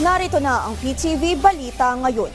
Narito na ang PTV Balita ngayon.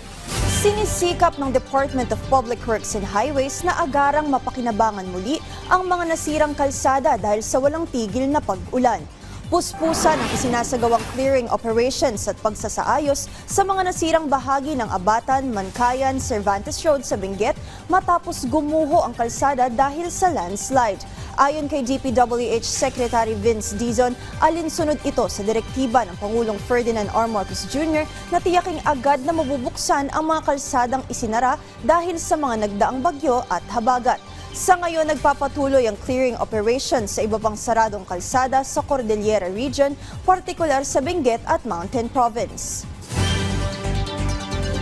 Sinisikap ng Department of Public Works and Highways na agarang mapakinabangan muli ang mga nasirang kalsada dahil sa walang tigil na pag-ulan. Puspusan ang isinasagawang clearing operations at pagsasaayos sa mga nasirang bahagi ng Abatan, Mankayan, Cervantes Road sa Benguet matapos gumuho ang kalsada dahil sa landslide. Ayon kay DPWH Secretary Vince Dizon, alinsunod ito sa direktiba ng Pangulong Ferdinand R. Marcos Jr. na tiyaking agad na mabubuksan ang mga kalsadang isinara dahil sa mga nagdaang bagyo at habagat. Sa ngayon, nagpapatuloy ang clearing operation sa iba pang saradong kalsada sa Cordillera Region, partikular sa Benguet at Mountain Province.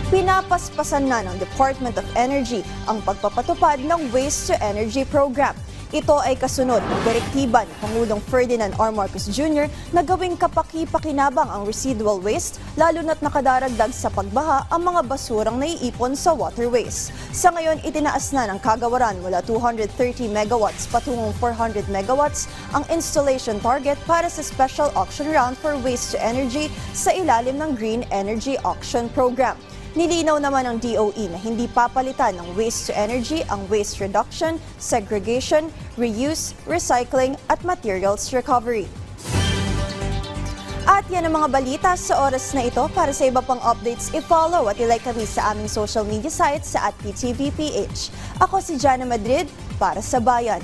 Pinapaspasan na ng Department of Energy ang pagpapatupad ng Waste to Energy Program. Ito ay kasunod ng direktiba ni Pangulong Ferdinand R. Marcos Jr. na gawing kapaki-pakinabang ang residual waste, lalo na't nakadaragdag sa pagbaha ang mga basurang naiipon sa waterways. Sa ngayon, itinaas na ng kagawaran mula 230 megawatts patungong 400 megawatts ang installation target para sa special auction round for waste to energy sa ilalim ng Green Energy Auction Program. Nilinaw naman ng DOE na hindi papalitan ng waste to energy ang waste reduction, segregation, reuse, recycling at materials recovery. At yan ang mga balita sa oras na ito. Para sa iba pang updates, i-follow at i-like kami sa aming social media sites sa @PTVPH. Ako si Jana Madrid para sa Bayan.